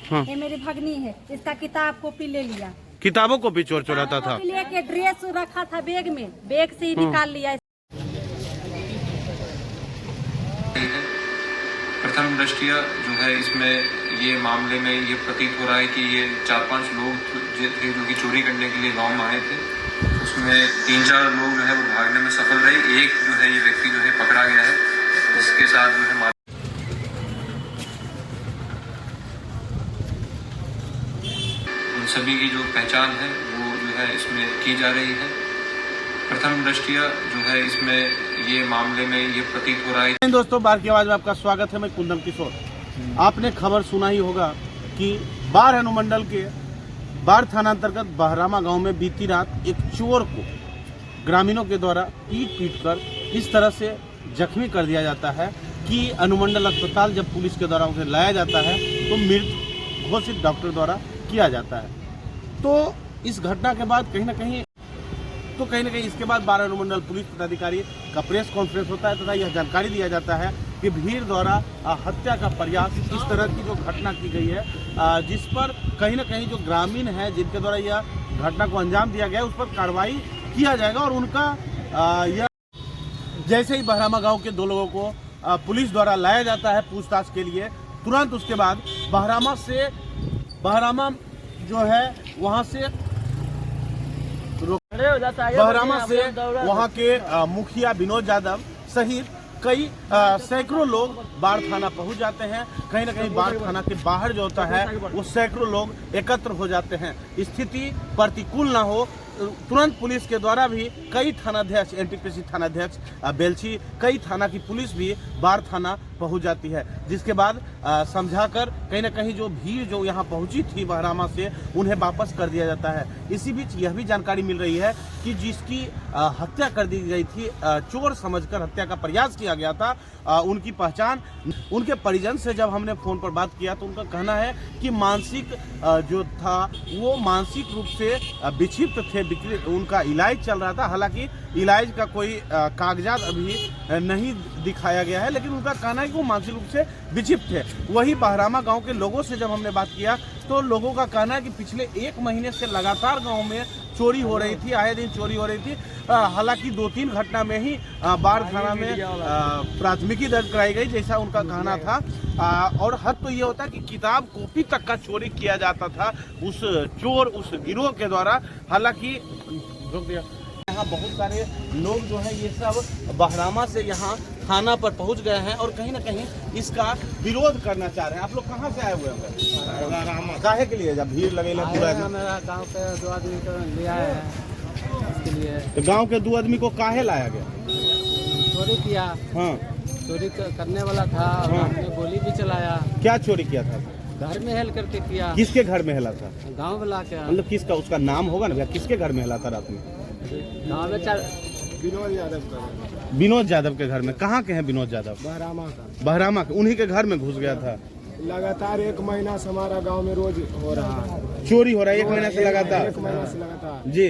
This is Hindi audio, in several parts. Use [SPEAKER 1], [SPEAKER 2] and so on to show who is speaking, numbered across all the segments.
[SPEAKER 1] हाँ।
[SPEAKER 2] ये मेरी भगनी है, इसका किताब कॉपी ले लिया।
[SPEAKER 1] किताबों को भी चोर चुराता था।
[SPEAKER 2] लेके ड्रेस रखा था बैग में, बैग से ही निकाल लिया।
[SPEAKER 3] प्रथम दृष्टया जो है इसमें ये मामले में ये प्रतीत हो रहा है कि ये 4-5 लोग थे जो कि चोरी करने के लिए गांव में आए थे। उसमें 3-4 लोग जो है वो भागने में सफल रहे। एक जो है ये व्यक्ति जो है पकड़ा गया है, जिसके साथ जो है उन सभी की जो पहचान है वो जो है इसमें की जा रही है। प्रथम दृष्टया जो है इसमें ये मामले में ये प्रतीत हो रहा है।
[SPEAKER 1] दोस्तों, बार की आवाज में आपका स्वागत है। मैं कुंदन किशोर। आपने खबर सुना ही होगा कि बाढ़ अनुमंडल के बाढ़ थाना अंतर्गत बहरामा गांव में बीती रात एक चोर को ग्रामीणों के द्वारा पीट कर इस तरह से जख्मी कर दिया जाता है कि अनुमंडल अस्पताल जब पुलिस के द्वारा उसे लाया जाता है तो मृत घोषित डॉक्टर द्वारा किया जाता है। तो इस घटना के बाद कहीं ना कहीं इसके बाद बाढ़ अनुमंडल पुलिस पदाधिकारी का प्रेस कॉन्फ्रेंस होता है तथा यह जानकारी दिया जाता है कि भीड़ द्वारा हत्या का प्रयास, इस तरह की जो घटना की गई है, जिस पर कहीं ना कहीं जो ग्रामीण है जिनके द्वारा यह घटना को अंजाम दिया गया है उस पर कार्रवाई किया जाएगा। और उनका यह जैसे ही बहरामा गांव के 2 लोगों को पुलिस द्वारा लाया जाता है पूछताछ के लिए, तुरंत उसके बाद बहरामा जो है वहाँ से वहाँ के मुखिया विनोद यादव सहित कई सैकड़ों लोग बाढ़ थाना पहुंच जाते हैं। कहीं ना कहीं बाढ़ थाना के बाहर जो होता है वो सैकड़ों लोग एकत्र हो जाते हैं। स्थिति प्रतिकूल ना हो, तुरंत पुलिस के द्वारा भी कई थानाध्यक्ष, एनटीपीसी थानाध्यक्ष बेलछी, कई थाना की पुलिस भी बाढ़ थाना पहुंच जाती है, जिसके बाद समझाकर कहीं ना कहीं जो भीड़ जो यहाँ पहुंची थी बहरामा से उन्हें वापस कर दिया जाता है। इसी बीच यह भी जानकारी मिल रही है कि जिसकी हत्या कर दी गई थी, चोर समझकर हत्या का प्रयास किया गया था, उनकी पहचान उनके परिजन से जब हमने फोन पर बात किया तो उनका कहना है कि मानसिक जो था वो मानसिक रूप से विक्षिप्त थे, उनका इलाज चल रहा था। हालांकि इलाज का कोई कागजात अभी नहीं दिखाया गया है, लेकिन उनका कहना है कि वो मानसिक रूप से विक्षिप्त थे। वही बहरामा गांव के लोगों से जब हमने बात किया तो लोगों का कहना है कि पिछले 1 महीने से लगातार गांव में चोरी हो रही थी, आए दिन चोरी हो रही थी। हालांकि 2-3 घटना में ही बाढ़ थाना में प्राथमिकी दर्ज कराई गई, जैसा उनका कहना था। और हद तो ये होता है कि किताब कॉपी तक का चोरी किया जाता था उस गिरोह के द्वारा। हालांकि यहाँ बहुत सारे लोग जो है ये सब बहरामा से यहाँ थाना पर पहुँच गए हैं और कहीं ना कहीं इसका विरोध करना चाह रहे हैं। आप लोग कहाँ से आए हुए हैं? काहे के लिए? जब भीड़ लगेगा पूरा
[SPEAKER 4] मेरा गांव के 2 आदमी को लिया है इसके लिए।
[SPEAKER 1] तो गांव के 2 आदमी को काहे लाया गया?
[SPEAKER 4] चोरी किया।
[SPEAKER 1] हाँ,
[SPEAKER 4] चोरी करने वाला था।
[SPEAKER 1] हाँ।
[SPEAKER 4] हमने गोली भी चलाया।
[SPEAKER 1] क्या चोरी किया था?
[SPEAKER 4] घर में हेल करके किया।
[SPEAKER 1] किसके घर में हिला था?
[SPEAKER 4] गांव वाला के।
[SPEAKER 1] मतलब किसका, उसका नाम होगा ना भैया, किसके घर में हिला था रात में?
[SPEAKER 4] गाँव में
[SPEAKER 1] विनोद यादव के घर में। कहाँ के हैं विनोद यादव? बहरामा के। उन्हीं के घर में घुस गया था।
[SPEAKER 5] लगातार 1 महीना से हमारा गांव में रोज हो रहा है,
[SPEAKER 1] चोरी हो रहा है 1 महीना से लगातार।
[SPEAKER 5] 1 महीना से लगातार
[SPEAKER 1] जी।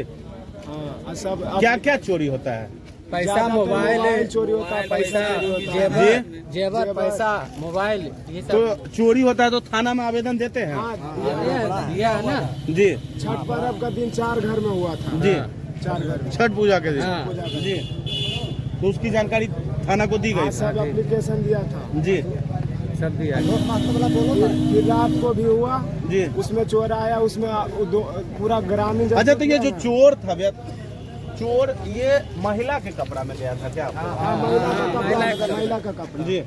[SPEAKER 5] हाँ, सब
[SPEAKER 1] क्या क्या चोरी होता है?
[SPEAKER 4] पैसा, मोबाइल
[SPEAKER 5] चोरी होता है, पैसा चोरी होता है,
[SPEAKER 4] जेवर, पैसा, मोबाइल, ये सब
[SPEAKER 1] तो चोरी होता है तो थाना में आवेदन देते हैं?
[SPEAKER 4] दिया है ना
[SPEAKER 1] जी।
[SPEAKER 5] छठ पर्व का दिन 4 घर में हुआ था
[SPEAKER 1] जी।
[SPEAKER 5] 4 घर में
[SPEAKER 1] छठ पूजा के दिन। जी। तो उसकी जानकारी थाना को दी गई?
[SPEAKER 5] सब एप्लीकेशन दिया था
[SPEAKER 1] जी।
[SPEAKER 4] सब दिया।
[SPEAKER 5] फिर रात को भी हुआ
[SPEAKER 1] जी।
[SPEAKER 5] उसमें चोर आया, उसमें पूरा ग्रामीण।
[SPEAKER 1] अच्छा, तो ये जो चोर था भैया, चोर ये महिला के कपड़ा में गया था क्या?
[SPEAKER 5] महिला का कपड़ा। जी।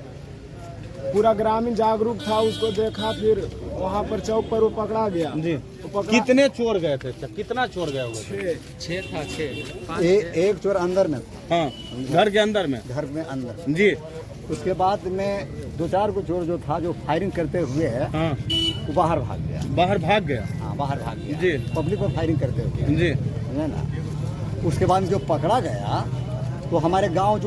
[SPEAKER 5] पूरा ग्रामीण जागरूक था, उसको देखा, फिर वहाँ पर चौक पर वो पकड़ा गया।
[SPEAKER 1] जी। कितने चोर गए थे? कितना चोर गए होंगे?
[SPEAKER 4] 6 था। 6।
[SPEAKER 6] एक चोर अंदर में।
[SPEAKER 1] हाँ, घर के अंदर में।
[SPEAKER 6] घर में अंदर।
[SPEAKER 1] जी।
[SPEAKER 6] उसके बाद में 2-4 को चोर जो था जो फायरिंग करते हुए है,
[SPEAKER 1] हाँ,
[SPEAKER 6] वो बाहर भाग गया।
[SPEAKER 1] बाहर भाग गया?
[SPEAKER 6] हाँ, बाहर भाग गया।
[SPEAKER 1] जी।
[SPEAKER 6] पब्लिक पर फायरिंग करते हुए।
[SPEAKER 1] जी।
[SPEAKER 6] समझे ना। उसके बाद जो पकड़ा गया तो हमारे गांव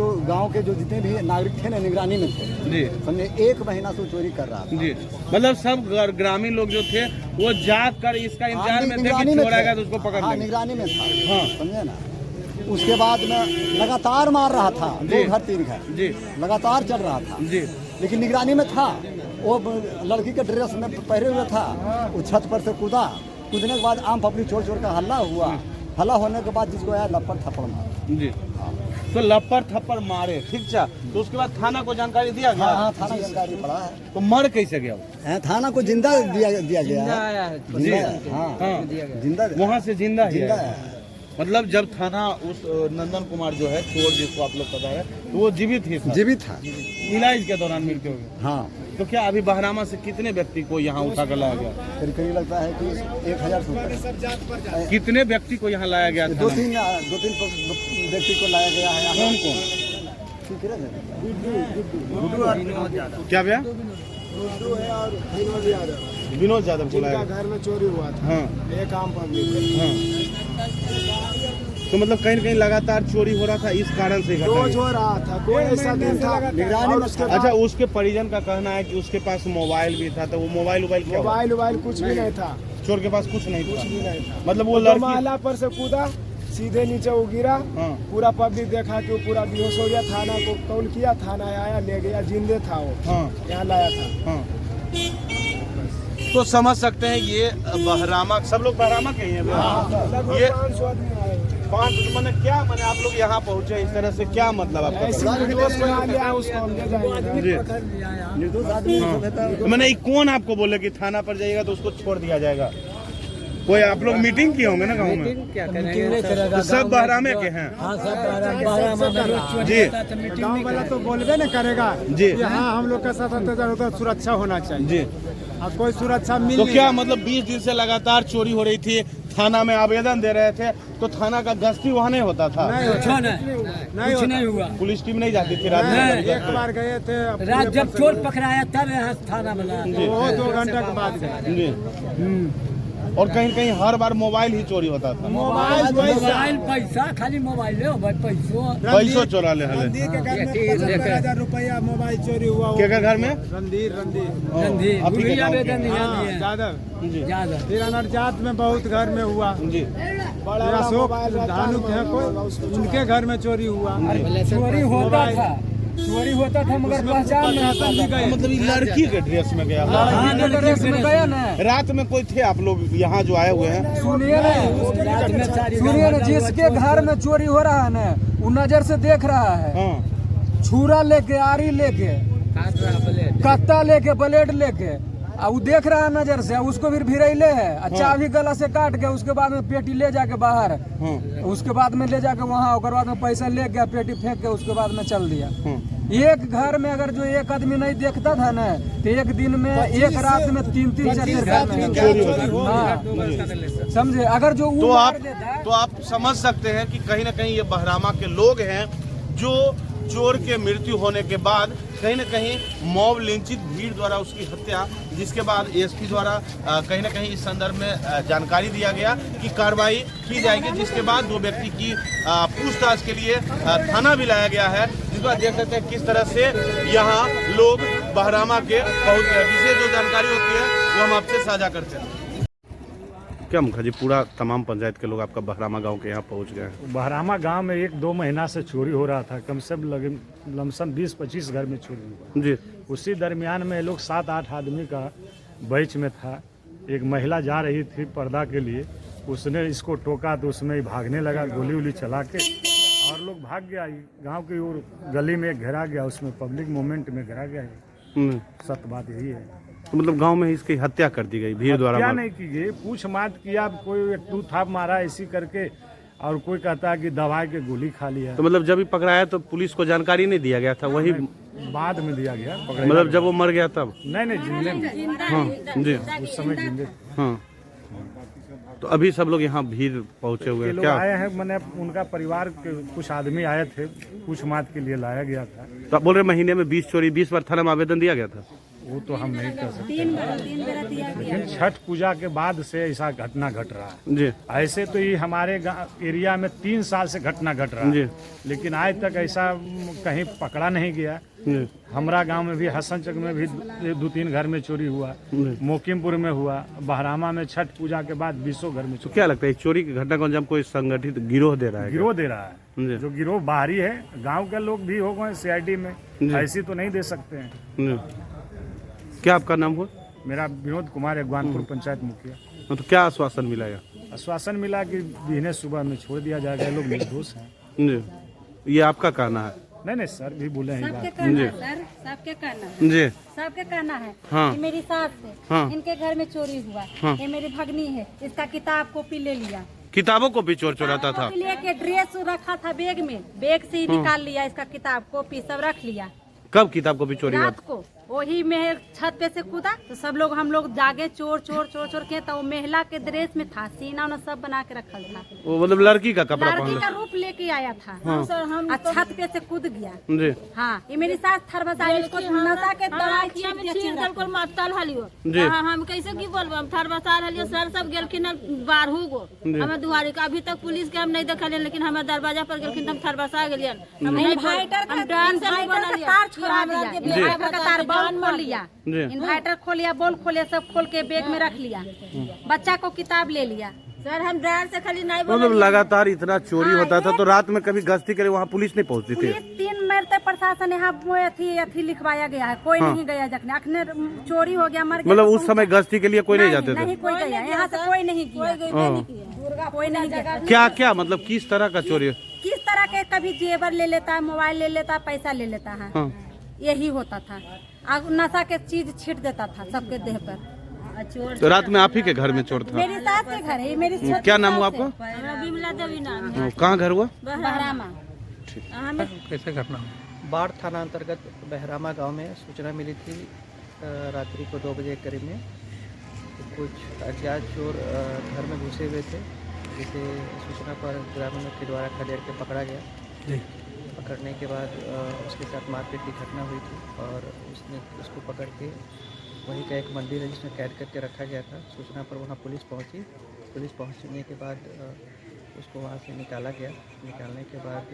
[SPEAKER 6] के जो जितने भी नागरिक थे ना, निगरानी में थे।
[SPEAKER 1] जी।
[SPEAKER 6] समझे 1 महीना से चोरी कर रहा था।
[SPEAKER 1] जी। मतलब सब ग्रामीण लोग जो थे वो जाकर इसका इंतजार में थे कि चोर आएगा तो उसको पकड़ लेंगे।
[SPEAKER 6] निगरानी में था।
[SPEAKER 1] हाँ।
[SPEAKER 6] समझे ना। उसके बाद में लगातार मार रहा था, 2 घर 3 घर।
[SPEAKER 1] जी।
[SPEAKER 6] लगातार चल रहा था।
[SPEAKER 1] जी।
[SPEAKER 6] लेकिन निगरानी में था। वो लड़की के ड्रेस में पहरे हुए था, वो छत पर से कूदा, कूदने के बाद आम पपड़ी छोड़ छोड़ कर हल्ला हुआ, हल्ला होने के बाद जिसको आया लपड़ थप्पड़ मारा।
[SPEAKER 1] जी, तो लपड़ थप्पड़ मारे, ठीक है। तो उसके बाद थाना को जानकारी दिया गया?
[SPEAKER 6] हाँ, थाना जानकारी पड़ा है।
[SPEAKER 1] तो मर कैसे गया वो?
[SPEAKER 6] थाना को जिंदा दिया गया
[SPEAKER 4] जिंदा
[SPEAKER 6] है।
[SPEAKER 4] आया है,
[SPEAKER 1] हाँ,
[SPEAKER 6] जिंदा
[SPEAKER 1] वहाँ से जिंदा
[SPEAKER 6] जिंदा
[SPEAKER 1] है।
[SPEAKER 6] है।
[SPEAKER 1] मतलब जब थाना उस नंदन कुमार जो है चोर जिसको आप लोग पता है, तो वो जीवित ही था,
[SPEAKER 6] जीवित था।
[SPEAKER 1] इलाज के दौरान मृत्यु हो गई।
[SPEAKER 6] हाँ,
[SPEAKER 1] तो क्या अभी बहरामा से कितने व्यक्ति को यहाँ उठा कर लाया गया?
[SPEAKER 6] करीब लगता है कि 1000 से ऊपर।
[SPEAKER 1] कितने व्यक्ति को यहाँ लाया गया?
[SPEAKER 6] दो तीन व्यक्ति को लाया गया है।
[SPEAKER 1] कौन कौन? क्या भैया?
[SPEAKER 5] गुड्डू है और विनोद यादव।
[SPEAKER 1] विनोद यादव को लाया
[SPEAKER 5] जिनका घर में चोरी हुआ था।
[SPEAKER 1] हाँ,
[SPEAKER 5] एक आम पब्लिक।
[SPEAKER 1] हाँ। तो मतलब कहीं न कहीं लगातार चोरी हो रहा था, इस कारण से
[SPEAKER 5] रोज हो रहा था, कोई ऐसा दिन था। और उसके
[SPEAKER 1] अच्छा, उसके परिजन का कहना है कि उसके पास मोबाइल भी था, तो वो मोबाइल क्या हुआ?
[SPEAKER 5] मोबाइल कुछ भी नहीं था।
[SPEAKER 1] चोर के पास कुछ नहीं था।
[SPEAKER 5] था।
[SPEAKER 1] मतलब वो
[SPEAKER 5] तो
[SPEAKER 1] लड़की
[SPEAKER 5] माला पर से कूदा, सीधे नीचे वो गिरा।
[SPEAKER 1] हाँ।
[SPEAKER 5] पूरा पब्लिक देखा कि वो पूरा बेहोश हो गया। थाना को कॉल किया, थाना आया, ले गया, जिंदे था वो।
[SPEAKER 1] हाँ,
[SPEAKER 5] यहाँ लाया था।
[SPEAKER 1] हाँ। तो समझ सकते हैं ये बहरामा, सब लोग बहरामा के ही हैं। ये
[SPEAKER 5] 500 आदमी आए।
[SPEAKER 1] 5 मैंने क्या, मैंने आप लोग यहाँ पहुँचे इस तरह से, क्या मतलब आपका?
[SPEAKER 5] ऐसे निर्दोष को यहाँ लिया, उसको हम ले जाएंगे।
[SPEAKER 1] जी,
[SPEAKER 6] निर्दोष आदमी
[SPEAKER 1] तो मैंने ये कौन आपको बोले कि थाना पर जाइएगा तो उसको छोड़ दिया जाएगा? कोई आप लोग मीटिंग किए होंगे ना गाँव में?
[SPEAKER 4] क्या करेंगे?
[SPEAKER 1] तो सब बहरामे के हैं?
[SPEAKER 4] हाँ, सब
[SPEAKER 1] जी,
[SPEAKER 5] गाँव वाला तो बोलबे न करेगा
[SPEAKER 1] जी।
[SPEAKER 5] कि हाँ हम लोग का साथ अत्याचार होता है, सुरक्षा होना चाहिए।
[SPEAKER 1] जी।
[SPEAKER 5] अब कोई सुरक्षा मिल
[SPEAKER 1] तो
[SPEAKER 5] नहीं
[SPEAKER 1] क्या
[SPEAKER 5] रहा।
[SPEAKER 1] मतलब 20 दिन से लगातार चोरी हो रही थी, थाना में आवेदन दे रहे थे, तो थाना का गश्ती वहाँ नहीं होता था?
[SPEAKER 4] कुछ नहीं हुआ।
[SPEAKER 1] पुलिस टीम नहीं जाती थी रात
[SPEAKER 5] नहीं,
[SPEAKER 1] में?
[SPEAKER 5] एक बार गए थे।
[SPEAKER 4] रात जब चोर पकड़ाया तब यहाँ थाना बना।
[SPEAKER 5] वो 2 घंटा के बाद गए।
[SPEAKER 1] जी। और कहीं कहीं हर बार मोबाइल ही चोरी होता था।
[SPEAKER 4] मोबाइल पैसा, खाली मोबाइल
[SPEAKER 1] पैसों चोरा ले हले।
[SPEAKER 5] रणधीर के घर में 75,000 रुपया मोबाइल चोरी हुआ।
[SPEAKER 1] के घर में?
[SPEAKER 5] रणधीर
[SPEAKER 1] आपके के गाँव के?
[SPEAKER 5] यादव।
[SPEAKER 1] जी,
[SPEAKER 5] फिर अनरजात में बहुत घर में हुआ।
[SPEAKER 1] जी।
[SPEAKER 5] बड़ा अशोक धानुक है कोई, उनके घर में चोरी हुआ।
[SPEAKER 4] चोरी होता था, चोरी होता था मगर पहचान नहीं होता था।
[SPEAKER 1] मतलब ये लड़की के ड्रेस में गया?
[SPEAKER 4] हाँ, ड्रेस में गया ना।
[SPEAKER 1] रात में कोई थे आप लोग यहाँ जो आए हुए हैं?
[SPEAKER 4] सुनिए ना, जिसके घर में चोरी हो रहा है ना, वो नजर से देख रहा है।
[SPEAKER 1] हाँ,
[SPEAKER 4] छुरा लेके, आरी लेके, कत्ता लेके, ब्लेड लेके, वो देख रहा है नजर से, उसको भी भिड़ैले है। चाबी गला से काट के उसके बाद में पेटी ले जाके बाहर,
[SPEAKER 1] हाँ,
[SPEAKER 4] उसके बाद में ले जाके वहाँ, उसके बाद में पैसा ले गया, पेटी फेंक के उसके बाद में चल दिया।
[SPEAKER 1] हाँ।
[SPEAKER 4] एक घर में अगर जो एक आदमी नहीं देखता था ना, तो एक दिन में, एक रात में 3-3 4 घर में
[SPEAKER 1] चोरी होती।
[SPEAKER 4] हाँ, समझे? अगर जो
[SPEAKER 1] तो
[SPEAKER 4] वो
[SPEAKER 1] आप
[SPEAKER 4] मार देता,
[SPEAKER 1] तो आप समझ सकते हैं कि कहीं ना कहीं ये बहरामा के लोग हैं जो चोर के मृत्यु होने के बाद कहीं न कहीं मॉब लिंचित भीड़ द्वारा उसकी हत्या, जिसके बाद एसपी द्वारा कहीं न कहीं इस संदर्भ में जानकारी दिया गया कि कार्रवाई की जाएगी, जिसके बाद 2 व्यक्ति की पूछताछ के लिए थाना भी लाया गया है। जिस पर देख सकते हैं किस तरह से यहाँ लोग बहरामा के पहुँच गए। विशेष जो जानकारी होती है वो हम आपसे साझा करते हैं। क्या मुखर्जी, पूरा तमाम पंचायत के लोग आपका बहरामा गांव के यहाँ पहुँच गए हैं?
[SPEAKER 7] बहरामा गांव में 1-2 महीना से चोरी हो रहा था, कम से कम लमसम 20-25 घर में चोरी हुआ।
[SPEAKER 1] जी।
[SPEAKER 7] उसी दरमियान में लोग 7-8 आदमी का बैच में था। एक महिला जा रही थी पर्दा के लिए, उसने इसको टोका तो उसमें भागने लगा, गोली वोली चला के, और लोग भाग गया। गांव की ओर गली में घेरा गया, उसमें पब्लिक मूवमेंट में घेरा गया। सत्य बात यही है।
[SPEAKER 1] तो मतलब गांव में इसकी हत्या कर दी गई भीड़ द्वारा?
[SPEAKER 7] क्या नहीं की गई, पूछ मात किया, कोई 2 थाप मारा ऐसी करके, और कोई कहता है कि दवाई के गोली खा लिया।
[SPEAKER 1] तो मतलब जब भी पकड़ाया तो पुलिस को जानकारी नहीं दिया गया था? वही
[SPEAKER 7] बाद में दिया गया।
[SPEAKER 1] मतलब जब वो मर गया तब?
[SPEAKER 7] नहीं, जिंदे में।
[SPEAKER 1] हाँ जी,
[SPEAKER 7] उस समय जिंदे।
[SPEAKER 1] हाँ। तो अभी सब लोग यहाँ भीड़ पहुँचे हुए हैं?
[SPEAKER 7] लोग
[SPEAKER 1] क्या
[SPEAKER 7] आए हैं, मैंने उनका परिवार के कुछ आदमी आए थे, पूछ मात के लिए लाया गया था।
[SPEAKER 1] तो आप बोल रहे महीने में 20 चोरी, 20 बार थाना में आवेदन दिया गया था?
[SPEAKER 7] वो तो हम नहीं कर सकते,
[SPEAKER 2] 3 बेरा दिया गया।
[SPEAKER 7] लेकिन छठ पूजा के बाद से ऐसा घटना घट रहा है।
[SPEAKER 1] जी।
[SPEAKER 7] ऐसे तो ये हमारे एरिया में 3 साल से घटना घट रहा
[SPEAKER 1] जी।
[SPEAKER 7] है, लेकिन आज तक ऐसा कहीं पकड़ा नहीं गया।
[SPEAKER 1] जी।
[SPEAKER 7] हमारा गांव में भी, हसनचक में भी 2-3 घर में चोरी हुआ, मोकिमपुर में हुआ, बहरामा में छठ पूजा के बाद 20 घर में
[SPEAKER 1] तो
[SPEAKER 7] चोरी।
[SPEAKER 1] क्या लगता है चोरी की घटना को अंजाम कोई संगठित गिरोह दे रहा है?
[SPEAKER 7] गिरोह दे रहा
[SPEAKER 1] जी।
[SPEAKER 7] है, जो गिरोह बाहरी है, गांव के लोग भी हो गए CID में,
[SPEAKER 1] जी।
[SPEAKER 7] ऐसी तो नहीं दे सकते हैं।
[SPEAKER 1] जी। क्या आपका नाम हुआ?
[SPEAKER 7] मेरा विनोद कुमार है, ग्वानपुर पंचायत मुखिया।
[SPEAKER 1] तो क्या आश्वासन मिला या?
[SPEAKER 7] आश्वासन मिला कि बिजनेस सुबह में छोड़ दिया जाएगा, ये लोग निर्दोष हैं।
[SPEAKER 1] जी, ये आपका कहना है?
[SPEAKER 7] नहीं सर भी बोले हैं
[SPEAKER 2] सबके
[SPEAKER 7] बात।
[SPEAKER 2] कहना है सर, सबके कहना है,
[SPEAKER 1] जी
[SPEAKER 2] सबके कहना है।
[SPEAKER 1] हाँ।
[SPEAKER 2] ये मेरी सास है,
[SPEAKER 1] हाँ।
[SPEAKER 2] इनके घर में चोरी हुआ।
[SPEAKER 1] हाँ।
[SPEAKER 2] ये मेरी भगनी है, इसका किताब कॉपी ले लिया,
[SPEAKER 1] किताबों को भी चोर चुराता था।
[SPEAKER 2] कॉपी लेके ड्रेस रखा था बैग में, बैग से ही निकाल लिया, इसका किताब कॉपी सब रख लिया।
[SPEAKER 1] कब किताब को भी चोरी हुआ?
[SPEAKER 2] रात को वही में छत पे से कूदा तो सब लोग हम लोग जागे चोर चोर चोर चोर के, तो वो महिला के ड्रेस में था, सीना उन्हें सब बना के रखल था।
[SPEAKER 1] वो मतलब लड़की का कपड़ा
[SPEAKER 2] लड़की
[SPEAKER 1] पहन
[SPEAKER 2] का रूप लेके आया था।
[SPEAKER 1] हाँ।
[SPEAKER 2] सर हम छत पे से कूद गया।
[SPEAKER 1] जी
[SPEAKER 2] हाँ, ये मेरी सास थरबसा इसको नशा के दवाई
[SPEAKER 8] में छीन कर कोल मातल हलियो।
[SPEAKER 1] जी।
[SPEAKER 8] हम कैसे की बोलबो, हम थर बसा हलियो, सर सब गेलखिन 12 गो हमें दुआरी का, अभी तक पुलिस के हम नहीं देखलिए, लेकिन हमें दरवाजा पर गेलखिन हम थर बसा गेलियन। हम नहीं
[SPEAKER 2] इन्वर्टर
[SPEAKER 8] हम डांस से नहीं बनलिए,
[SPEAKER 2] तार छोड़ा दिया, इन्वर्टर का तार बॉल खोल लिया,
[SPEAKER 1] जी।
[SPEAKER 2] इन्वर्टर खोलिया, बॉल खोलिया, सब खोल के बैग में रख लिया, बच्चा को किताब ले लिया।
[SPEAKER 8] सर हम डांस से खाली नहीं
[SPEAKER 1] मतलब लगातार इतना चोरी होता था, तो रात में कभी गश्ती करे वहाँ पुलिस नहीं पहुँचती थी?
[SPEAKER 2] पुलिस 3 मरते प्रशासन यहाँ अथी लिखवाया गया है, कोई नहीं गया जखने अखने चोरी हो गया, मर गया।
[SPEAKER 1] मतलब उस समय गश्ती के लिए कोई नहीं जाते थे?
[SPEAKER 2] नहीं कोई गया, यहाँ से कोई नहीं किया, कोई नहीं गया।
[SPEAKER 1] क्या क्या मतलब किस तरह का चोरी?
[SPEAKER 2] किस तरह के, कभी जेवर ले लेता है, मोबाइल ले लेता है, पैसा ले लेता है,
[SPEAKER 1] हाँ।
[SPEAKER 2] यही होता था। अब नशा के चीज छीट देता था सबके देह पर।
[SPEAKER 1] तो रात में आप ही के घर में चोर था?
[SPEAKER 2] मेरी सास के घर है, मेरी छोटी
[SPEAKER 1] क्या नाम हुआ
[SPEAKER 2] सास है।
[SPEAKER 1] आपका?
[SPEAKER 8] हमरा बिमला देवी नाम है।
[SPEAKER 1] कहाँ घर हुआ?
[SPEAKER 2] बहरामा।
[SPEAKER 9] कैसे घटना? बाढ़ थाना अंतर्गत बहरामा गांव में सूचना मिली थी रात्रि को 2 बजे करीब में कि कुछ अज्ञात चोर घर में घुसे हुए थे, जिसे सूचना पर ग्रामीणों के द्वारा खदेड़ के पकड़ा गया। पकड़ने के बाद उसके साथ मारपीट की घटना हुई थी और उसको पकड़ के वहीं का एक मंदिर है जिसमें कैद करके रखा गया था। सूचना पर वहाँ पुलिस पहुँची। पुलिस पहुँचने के बाद उसको वहाँ से निकाला गया। निकालने के बाद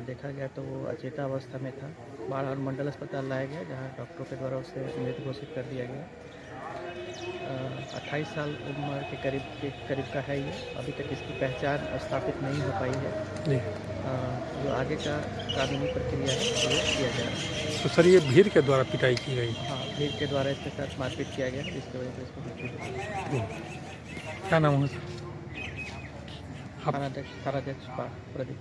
[SPEAKER 9] देखा गया तो वो अचेता अवस्था में था। बाढ़ और मंडल अस्पताल लाया गया, जहाँ डॉक्टरों के द्वारा उसे मृत घोषित कर दिया गया। 28 साल उम्र के करीब का है ये। अभी तक इसकी पहचान स्थापित नहीं हो पाई है। जो आगे का कानूनी प्रक्रिया है वो किया जा रहा है।
[SPEAKER 10] तो सर ये भीड़ के द्वारा पिटाई की गई?
[SPEAKER 9] हाँ, भीड़ के द्वारा इसके साथ मारपीट किया गया, जिसकी वजह से इसको मृत्यु हुई।
[SPEAKER 10] क्या नाम है?
[SPEAKER 9] थानाध्यक्ष प्रदीप।